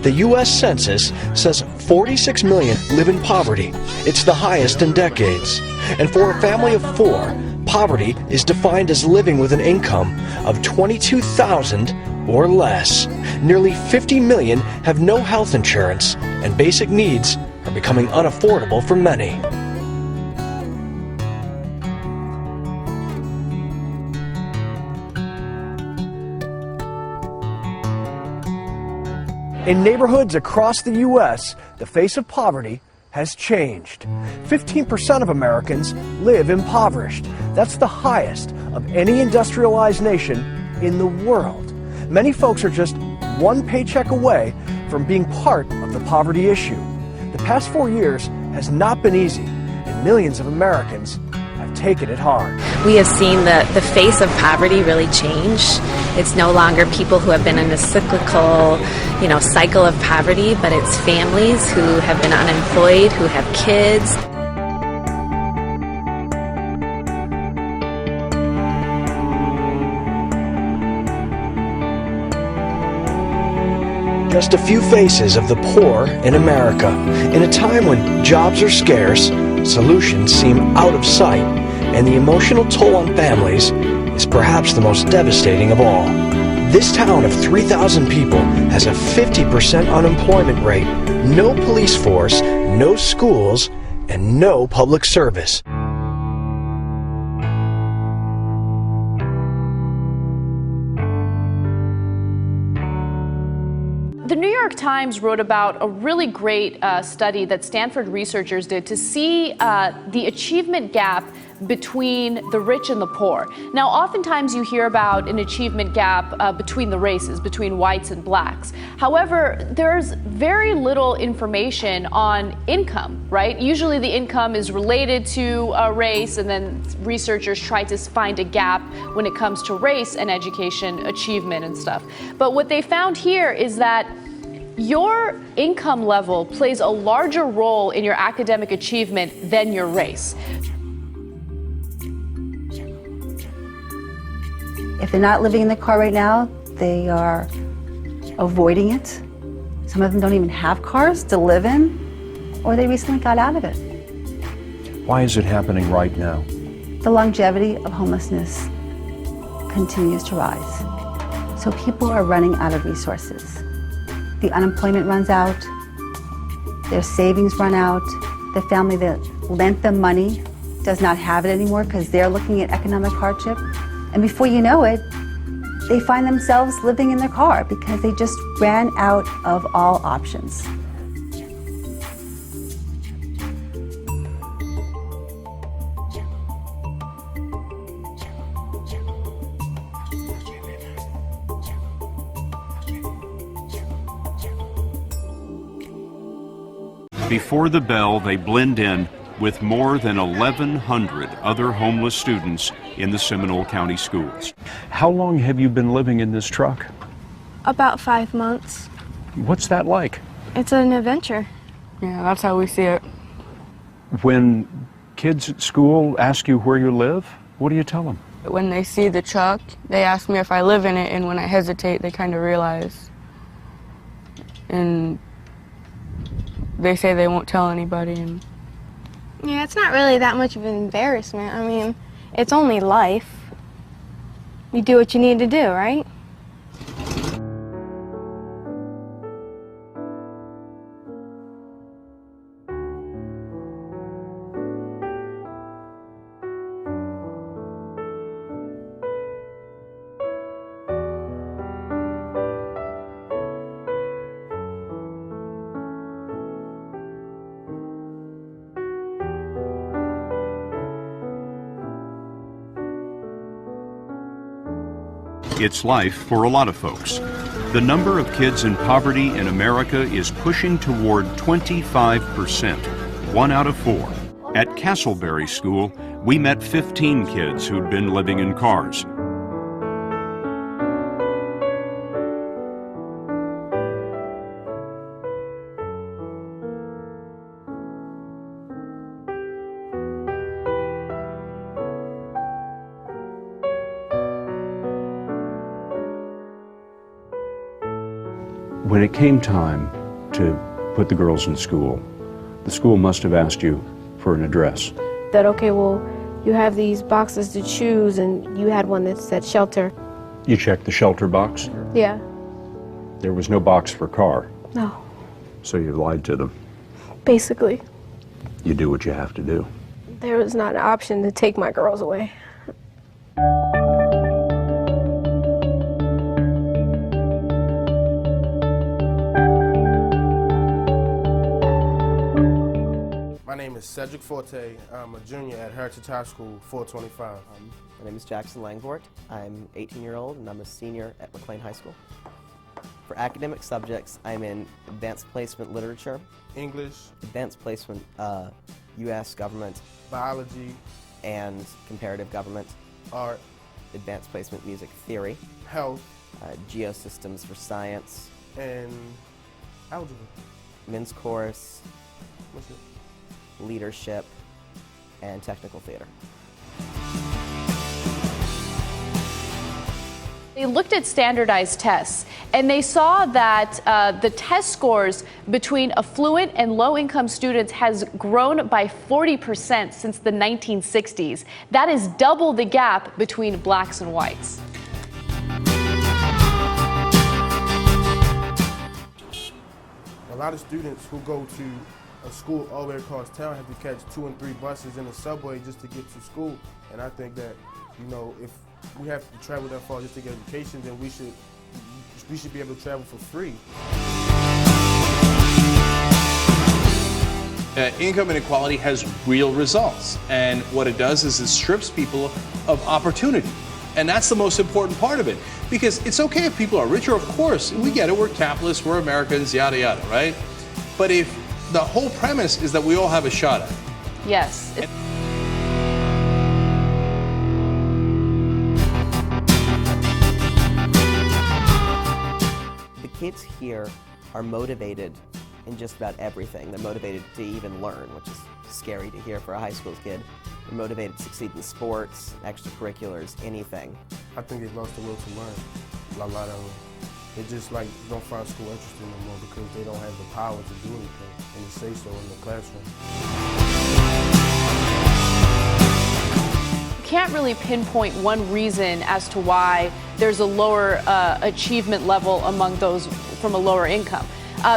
The U.S. Census says 46 million live in poverty. It's the highest in decades. And for a family of 4, poverty is defined as living with an income of $22,000 or less. Nearly 50 million have no health insurance, and basic needs are becoming unaffordable for many. In neighborhoods across the U.S., the face of poverty has changed. 15% of Americans live impoverished. That's the highest of any industrialized nation in the world. Many folks are just one paycheck away from being part of the poverty issue. The past 4 years has not been easy, and millions of Americans have taken it hard. We have seen the face of poverty really change. It's no longer people who have been in a cyclical, cycle of poverty, but it's families who have been unemployed, who have kids. Just a few faces of the poor in America. In a time when jobs are scarce, solutions seem out of sight, and the emotional toll on families is perhaps the most devastating of all. This town of 3,000 people has a 50% unemployment rate, no police force, no schools, and no public service. The New York Times wrote about a really great study that Stanford researchers did to see the achievement gap between the rich and the poor. Now, oftentimes you hear about an achievement gap between the races, between whites and blacks. However, there's very little information on income, right? Usually the income is related to race, and then researchers try to find a gap when it comes to race and education achievement and stuff. But what they found here is that your income level plays a larger role in your academic achievement than your race. If they're not living in the car right now, they are avoiding it. Some of them don't even have cars to live in, or they recently got out of it. Why is it happening right now? The longevity of homelessness continues to rise. So people are running out of resources. The unemployment runs out, their savings run out, the family that lent them money does not have it anymore because they're looking at economic hardship. And before you know it, they find themselves living in their car because they just ran out of all options. Before the bell, they blend in with more than 1,100 other homeless students in the Seminole County schools. How long have you been living in this truck? About 5 months. What's that like? It's an adventure. Yeah, that's how we see it. When kids at school ask you where you live, what do you tell them? When they see the truck, they ask me if I live in it, and when I hesitate, they kind of realize. And they say they won't tell anybody. And yeah, it's not really that much of an embarrassment. I mean, it's only life. You do what you need to do, right? It's life for a lot of folks. The number of kids in poverty in America is pushing toward 25%, 1 out of 4. At Castleberry School, we met 15 kids who'd been living in cars. When it came time to put the girls in school, the school must have asked you for an address. That, okay, well, you have these boxes to choose, and you had one that said shelter. You checked the shelter box? Yeah. There was no box for car. No. So you lied to them. Basically. You do what you have to do. There was not an option to take my girls away. My name is Cedric Forte. I'm a junior at Heritage High School, 425. My name is Jackson Langvort. I'm 18-year-old and I'm a senior at McLean High School. For academic subjects, I'm in Advanced Placement Literature, English, Advanced Placement U.S. Government, Biology, and Comparative Government, Art, Advanced Placement Music Theory, Health, Geosystems for Science, and Algebra. Men's Chorus, What's it? Leadership, and Technical Theater. They looked at standardized tests, and they saw that the test scores between affluent and low-income students has grown by 40% since the 1960s. That is double the gap between blacks and whites. A lot of students who go to a school all the way across town have to catch 2 and 3 buses in the subway just to get to school. And I think that, you know, if we have to travel that far just to get education, then we should be able to travel for free. Income inequality has real results, and what it does is it strips people of opportunity. And that's the most important part of it, because it's okay if people are richer, of course, we get it, we're capitalists, we're Americans, yada yada, right? But if the whole premise is that we all have a shot at it. Yes. The kids here are motivated in just about everything. They're motivated to even learn, which is scary to hear for a high school kid. They're motivated to succeed in sports, extracurriculars, anything. I think they've lost the will to learn. A lot of them. They just like don't find school interesting no more because they don't have the power to do anything and to say so in the classroom. You can't really pinpoint one reason as to why there's a lower achievement level among those from a lower income.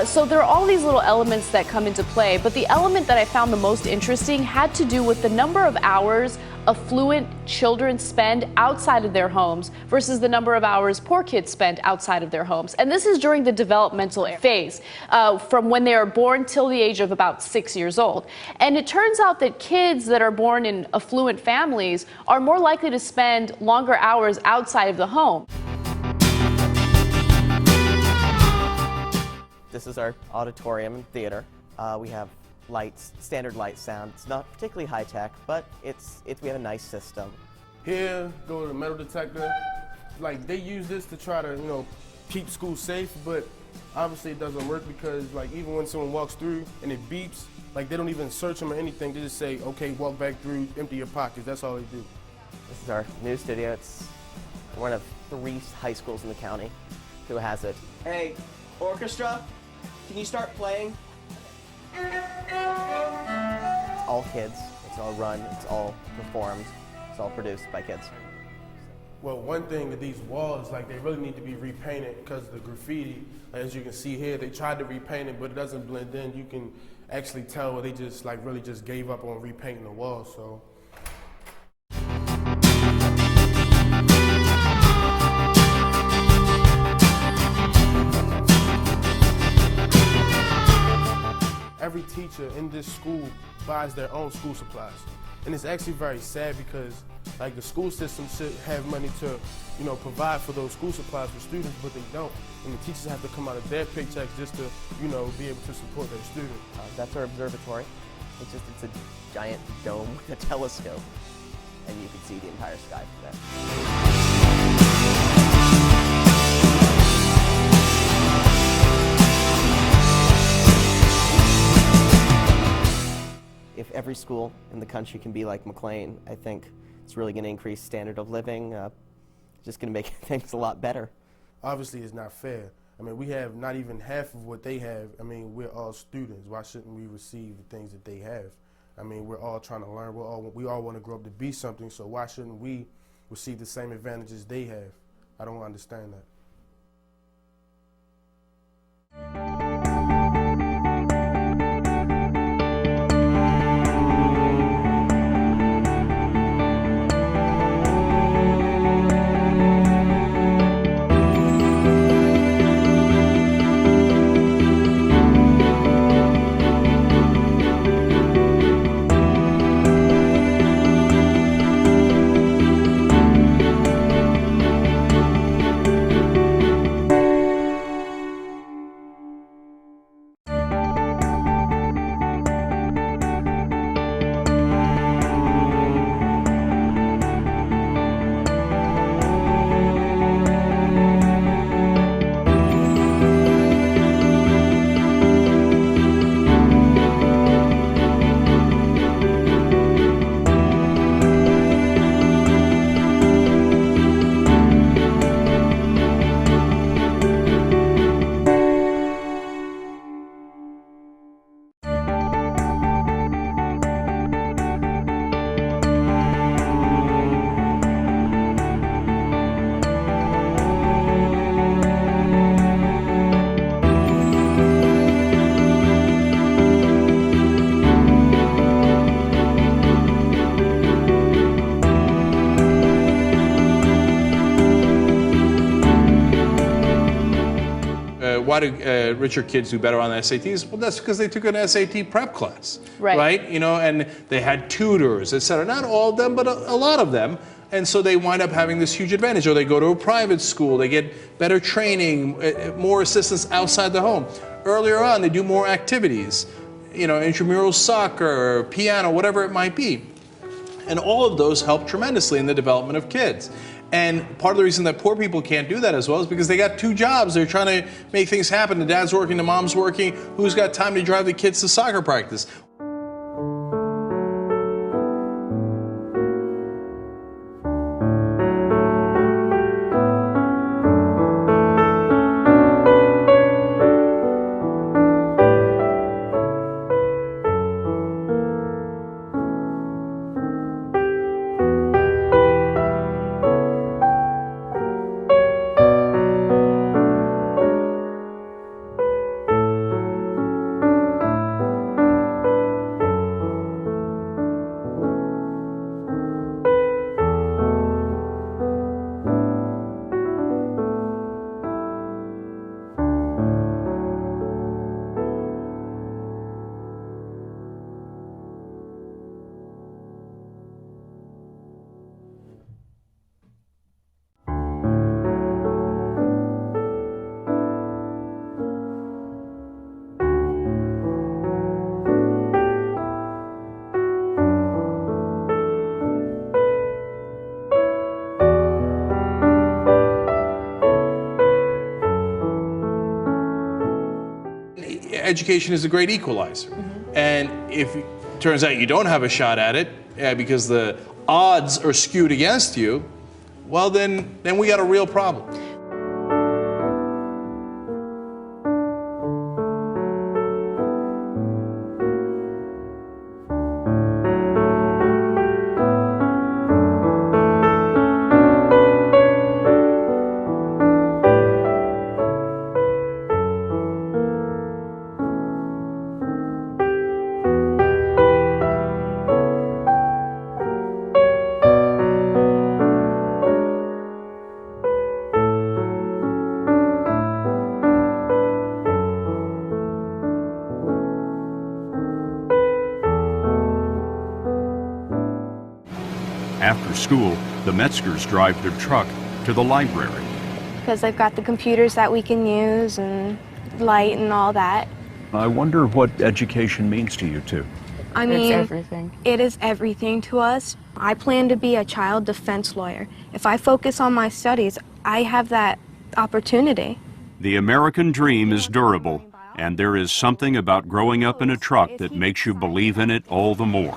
So there are all these little elements that come into play, but the element that I found the most interesting had to do with the number of hours affluent children spend outside of their homes versus the number of hours poor kids spend outside of their homes. And this is during the developmental phase, from when they are born till the age of about 6 years old. And it turns out that kids that are born in affluent families are more likely to spend longer hours outside of the home. This is our auditorium and theater. We have lights, standard light sound. It's not particularly high tech, but we have a nice system. Here, go to the metal detector. Like they use this to try to, you know, keep school safe, but obviously it doesn't work because like even when someone walks through and it beeps, like they don't even search them or anything. They just say, okay, walk back through, empty your pockets. That's all they do. This is our new studio. It's one of 3 high schools in the county who has it. Hey, orchestra, can you start playing? It's all kids, it's all run, it's all performed, it's all produced by kids. Well, one thing that these walls, like they really need to be repainted because of the graffiti. As you can see here, they tried to repaint it, but it doesn't blend in. You can actually tell where they just like really just gave up on repainting the walls. So. Every teacher in this school buys their own school supplies. And it's actually very sad because like the school system should have money to, you know, provide for those school supplies for students, but they don't. And the teachers have to come out of their paychecks just to, you know, be able to support their students. That's our observatory. It's a giant dome with a telescope, and you can see the entire sky from there. If every school in the country can be like McLean, I think it's really going to increase standard of living, just going to make things a lot better. Obviously, it's not fair, I mean, we have not even half of what they have. I mean, we're all students. Why shouldn't we receive the things that they have? I mean, we're all trying to learn. We all want to grow up to be something, so why shouldn't we receive the same advantages they have? I don't understand that. Why do richer kids do better on the SATs? Well, that's because they took an SAT prep class, right? You know, and they had tutors, etc. Not all of them, but a lot of them. And so they wind up having this huge advantage. Or they go to a private school, they get better training, more assistance outside the home. Earlier on, they do more activities, you know, intramural soccer, piano, whatever it might be. And all of those help tremendously in the development of kids. And part of the reason that poor people can't do that as well is because they got two jobs. They're trying to make things happen. The dad's working, the mom's working. Who's got time to drive the kids to soccer practice? Education is a great equalizer. And if it turns out you don't have a shot at it because the odds are skewed against you, well, then we got a real problem. After school, the Metzgers drive their truck to the library. Because they've got the computers that we can use and light and all that. I wonder what education means to you two. I mean, it's everything. It is everything to us. I plan to be a child defense lawyer. If I focus on my studies, I have that opportunity. The American dream is durable, and there is something about growing up in a truck that makes you believe in it all the more.